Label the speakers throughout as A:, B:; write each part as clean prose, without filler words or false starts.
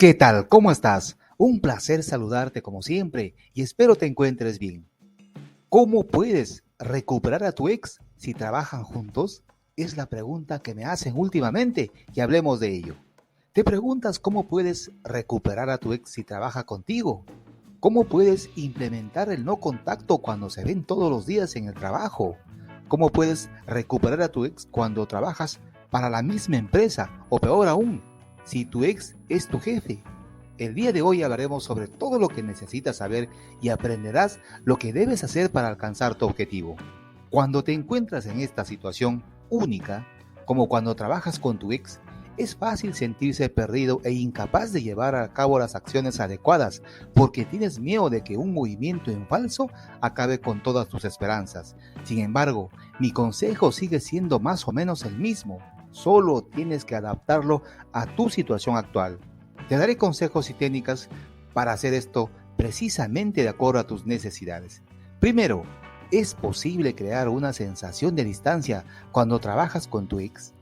A: ¿Qué tal? ¿Cómo estás? Un placer saludarte como siempre y espero te encuentres bien. ¿Cómo puedes recuperar a tu ex si trabajan juntos? Es la pregunta que me hacen últimamente y hablemos de ello. ¿Te preguntas cómo puedes recuperar a tu ex si trabaja contigo? ¿Cómo puedes implementar el no contacto cuando se ven todos los días en el trabajo? ¿Cómo puedes recuperar a tu ex cuando trabajas para la misma empresa? O peor aún, si tu ex es tu jefe. El día de hoy hablaremos sobre todo lo que necesitas saber y aprenderás lo que debes hacer para alcanzar tu objetivo. Cuando te encuentras en esta situación única, como cuando trabajas con tu ex, es fácil sentirse perdido e incapaz de llevar a cabo las acciones adecuadas porque tienes miedo de que un movimiento en falso acabe con todas tus esperanzas. Sin embargo, mi consejo sigue siendo más o menos el mismo, solo tienes que adaptarlo a tu situación actual. Te daré consejos y técnicas para hacer esto precisamente de acuerdo a tus necesidades. Primero, ¿es posible crear una sensación de distancia cuando trabajas con tu ex?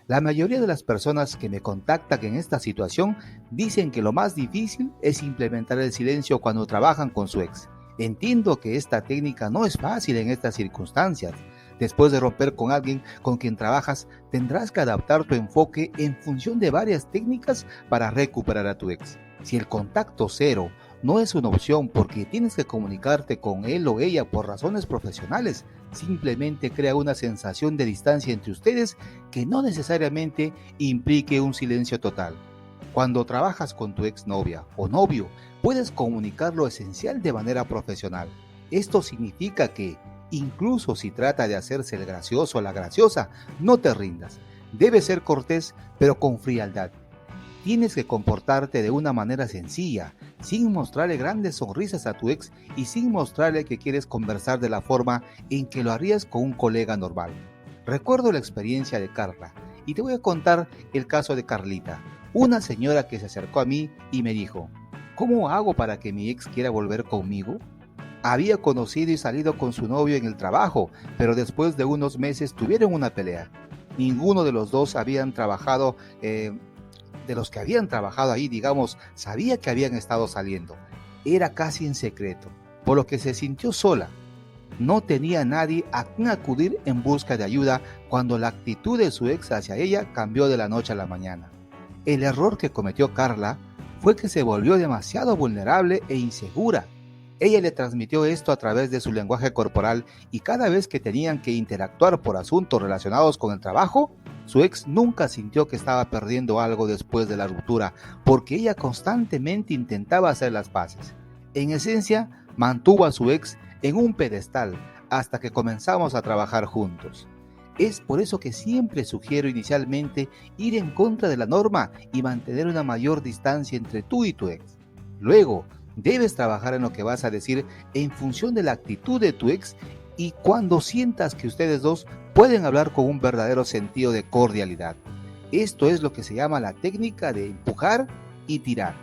A: La mayoría de las personas que me contactan en esta situación dicen que lo más difícil es implementar el silencio cuando trabajan con su ex. Entiendo que esta técnica no es fácil en estas circunstancias. Después de romper con alguien con quien trabajas, tendrás que adaptar tu enfoque en función de varias técnicas para recuperar a tu ex. Si el contacto cero no es una opción porque tienes que comunicarte con él o ella por razones profesionales, simplemente crea una sensación de distancia entre ustedes que no necesariamente implique un silencio total. Cuando trabajas con tu exnovia o novio, puedes comunicar lo esencial de manera profesional. Esto significa que, incluso si trata de hacerse el gracioso o la graciosa, no te rindas. Debes ser cortés, pero con frialdad. Tienes que comportarte de una manera sencilla, sin mostrarle grandes sonrisas a tu ex y sin mostrarle que quieres conversar de la forma en que lo harías con un colega normal. Recuerdo la experiencia de Carla y te voy a contar el caso de Carlita, una señora que se acercó a mí y me dijo: ¿cómo hago para que mi ex quiera volver conmigo? Había conocido y salido con su novio en el trabajo, pero después de unos meses tuvieron una pelea. Ninguno de los dos habían trabajado de los que habían trabajado ahí, digamos, sabía que habían estado saliendo. Era casi en secreto, por lo que se sintió sola. No tenía nadie a quien acudir en busca de ayuda cuando la actitud de su ex hacia ella cambió de la noche a la mañana. El error que cometió Carla fue que se volvió demasiado vulnerable e insegura. Ella le transmitió esto a través de su lenguaje corporal y cada vez que tenían que interactuar por asuntos relacionados con el trabajo, su ex nunca sintió que estaba perdiendo algo después de la ruptura, porque ella constantemente intentaba hacer las paces. En esencia, mantuvo a su ex en un pedestal hasta que comenzamos a trabajar juntos. Es por eso que siempre sugiero inicialmente ir en contra de la norma y mantener una mayor distancia entre tú y tu ex. Luego, debes trabajar en lo que vas a decir en función de la actitud de tu ex y cuando sientas que ustedes dos pueden hablar con un verdadero sentido de cordialidad. Esto es lo que se llama la técnica de empujar y tirar.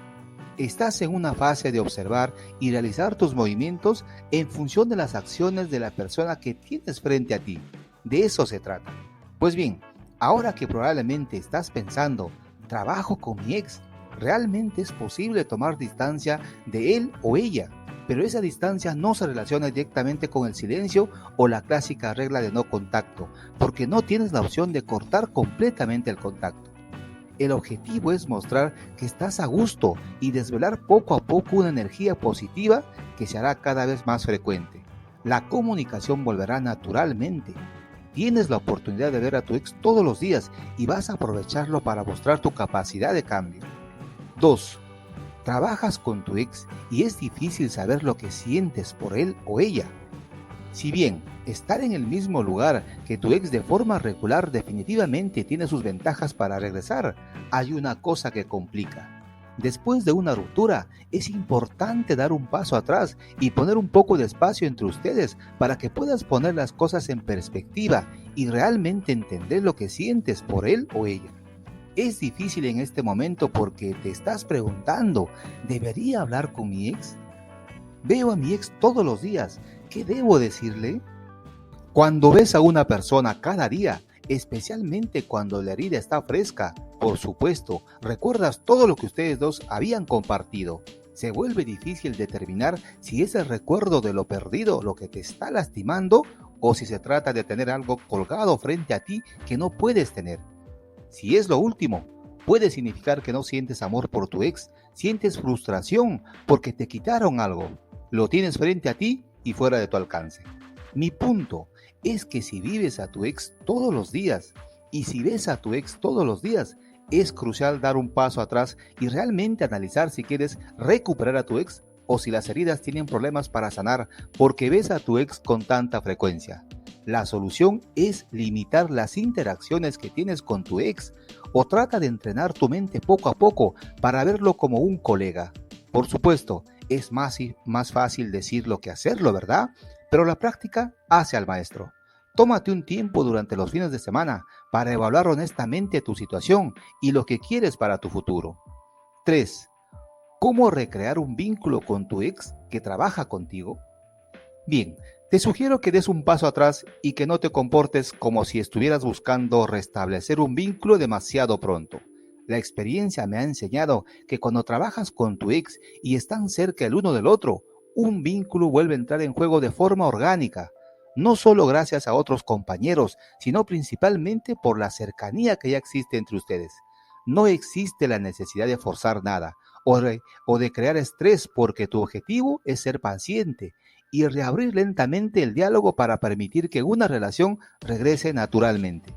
A: Estás en una fase de observar y realizar tus movimientos en función de las acciones de la persona que tienes frente a ti. De eso se trata. Pues bien, ahora que probablemente estás pensando, trabajo con mi ex, ¿realmente es posible tomar distancia de él o ella? Pero esa distancia no se relaciona directamente con el silencio o la clásica regla de no contacto, porque no tienes la opción de cortar completamente el contacto. El objetivo es mostrar que estás a gusto y desvelar poco a poco una energía positiva que se hará cada vez más frecuente. La comunicación volverá naturalmente. Tienes la oportunidad de ver a tu ex todos los días y vas a aprovecharlo para mostrar tu capacidad de cambio. 2. Trabajas con tu ex y es difícil saber lo que sientes por él o ella. Si bien estar en el mismo lugar que tu ex de forma regular definitivamente tiene sus ventajas para regresar, hay una cosa que complica. Después de una ruptura, es importante dar un paso atrás y poner un poco de espacio entre ustedes para que puedas poner las cosas en perspectiva y realmente entender lo que sientes por él o ella. Es difícil en este momento porque te estás preguntando, ¿debería hablar con mi ex? Veo a mi ex todos los días, ¿qué debo decirle? Cuando ves a una persona cada día, especialmente cuando la herida está fresca, Por supuesto, recuerdas todo lo que ustedes dos habían compartido. Se vuelve difícil determinar si es el recuerdo de lo perdido lo que te está lastimando o si se trata de tener algo colgado frente a ti que no puedes tener. Si es lo último, puede significar que no sientes amor por tu ex, sientes frustración porque te quitaron algo. Lo tienes frente a ti y fuera de tu alcance. Mi punto es que si vives a tu ex todos los días y si ves a tu ex todos los días, es crucial dar un paso atrás y realmente analizar si quieres recuperar a tu ex o si las heridas tienen problemas para sanar porque ves a tu ex con tanta frecuencia. La solución es limitar las interacciones que tienes con tu ex o trata de entrenar tu mente poco a poco para verlo como un colega. Por supuesto, es más fácil decirlo que hacerlo, ¿verdad? Pero la práctica hace al maestro. Tómate un tiempo durante los fines de semana para evaluar honestamente tu situación y lo que quieres para tu futuro. 3. ¿Cómo recrear un vínculo con tu ex que trabaja contigo? Bien, te sugiero que des un paso atrás y que no te comportes como si estuvieras buscando restablecer un vínculo demasiado pronto. La experiencia me ha enseñado que cuando trabajas con tu ex y están cerca el uno del otro, un vínculo vuelve a entrar en juego de forma orgánica, no solo gracias a otros compañeros, sino principalmente por la cercanía que ya existe entre ustedes. No existe la necesidad de forzar nada o de crear estrés porque tu objetivo es ser paciente y reabrir lentamente el diálogo para permitir que una relación regrese naturalmente.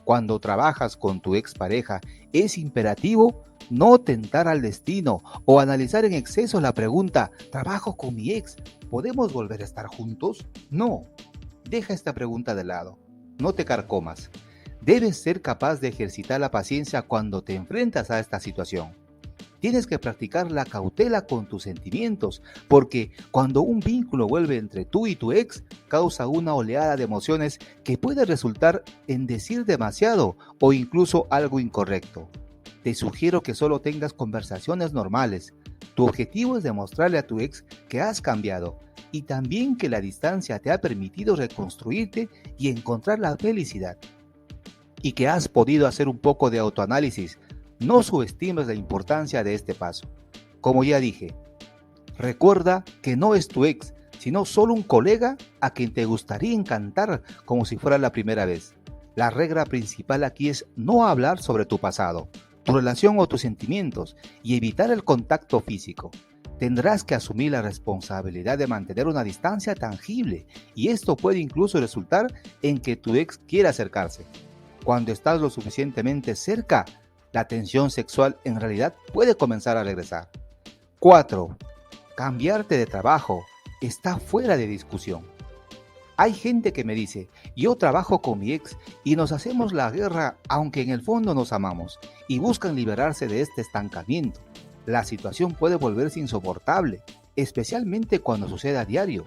A: Cuando trabajas con tu expareja, es imperativo no tentar al destino o analizar en exceso la pregunta, ¿trabajo con mi ex? ¿Podemos volver a estar juntos? No. Deja esta pregunta de lado. No te carcomas. Debes ser capaz de ejercitar la paciencia cuando te enfrentas a esta situación. Tienes que practicar la cautela con tus sentimientos, porque cuando un vínculo vuelve entre tú y tu ex, causa una oleada de emociones que puede resultar en decir demasiado o incluso algo incorrecto. Te sugiero que solo tengas conversaciones normales. Tu objetivo es demostrarle a tu ex que has cambiado y también que la distancia te ha permitido reconstruirte y encontrar la felicidad. Y que has podido hacer un poco de autoanálisis. No subestimes la importancia de este paso. Como ya dije, recuerda que no es tu ex, sino solo un colega a quien te gustaría encantar como si fuera la primera vez. La regla principal aquí es no hablar sobre tu pasado, tu relación o tus sentimientos y evitar el contacto físico. Tendrás que asumir la responsabilidad de mantener una distancia tangible y esto puede incluso resultar en que tu ex quiera acercarse. Cuando estás lo suficientemente cerca, la tensión sexual en realidad puede comenzar a regresar. 4. Cambiarte de trabajo está fuera de discusión. Hay gente que me dice, yo trabajo con mi ex y nos hacemos la guerra aunque en el fondo nos amamos y buscan liberarse de este estancamiento. La situación puede volverse insoportable, especialmente cuando sucede a diario.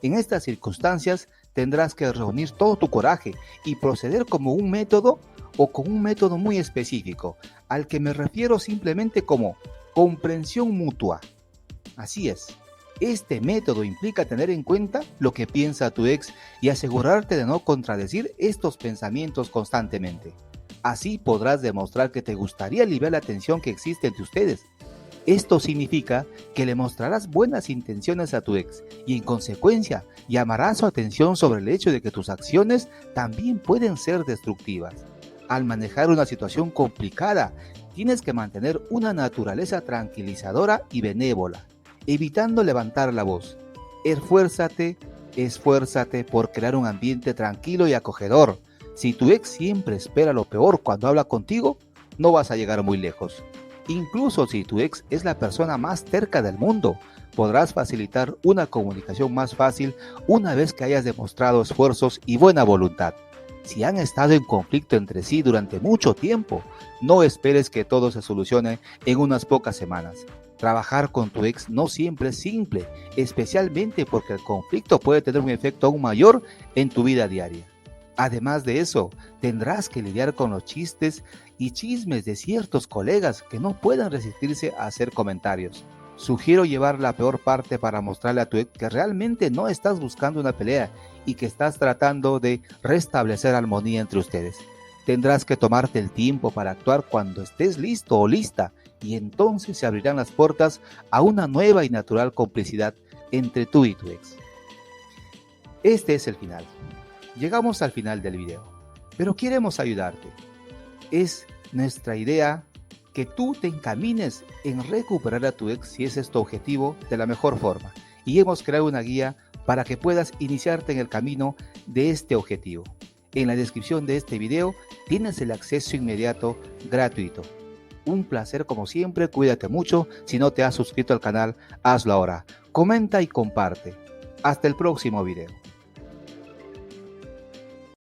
A: En estas circunstancias tendrás que reunir todo tu coraje y proceder como un método o con un método muy específico, al que me refiero simplemente como comprensión mutua. Así es, este método implica tener en cuenta lo que piensa tu ex y asegurarte de no contradecir estos pensamientos constantemente. Así podrás demostrar que te gustaría aliviar la tensión que existe entre ustedes. Esto significa que le mostrarás buenas intenciones a tu ex y en consecuencia llamarás su atención sobre el hecho de que tus acciones también pueden ser destructivas. Al manejar una situación complicada, tienes que mantener una naturaleza tranquilizadora y benévola, evitando levantar la voz. Esfuérzate por crear un ambiente tranquilo y acogedor. Si tu ex siempre espera lo peor cuando habla contigo, no vas a llegar muy lejos. Incluso si tu ex es la persona más terca del mundo, podrás facilitar una comunicación más fácil una vez que hayas demostrado esfuerzos y buena voluntad. Si han estado en conflicto entre sí durante mucho tiempo, no esperes que todo se solucione en unas pocas semanas. Trabajar con tu ex no siempre es simple, especialmente porque el conflicto puede tener un efecto aún mayor en tu vida diaria. Además de eso, tendrás que lidiar con los chistes y chismes de ciertos colegas que no puedan resistirse a hacer comentarios. Sugiero llevar la peor parte para mostrarle a tu ex que realmente no estás buscando una pelea y que estás tratando de restablecer armonía entre ustedes. Tendrás que tomarte el tiempo para actuar cuando estés listo o lista, y entonces se abrirán las puertas a una nueva y natural complicidad entre tú y tu ex. Este es el final. Llegamos al final del video, pero queremos ayudarte. Es nuestra idea que tú te encamines en recuperar a tu ex si ese es tu objetivo de la mejor forma. Y hemos creado una guía para que puedas iniciarte en el camino de este objetivo. En la descripción de este video tienes el acceso inmediato gratuito. Un placer como siempre, cuídate mucho. Si no te has suscrito al canal, hazlo ahora. Comenta y comparte. Hasta el próximo video.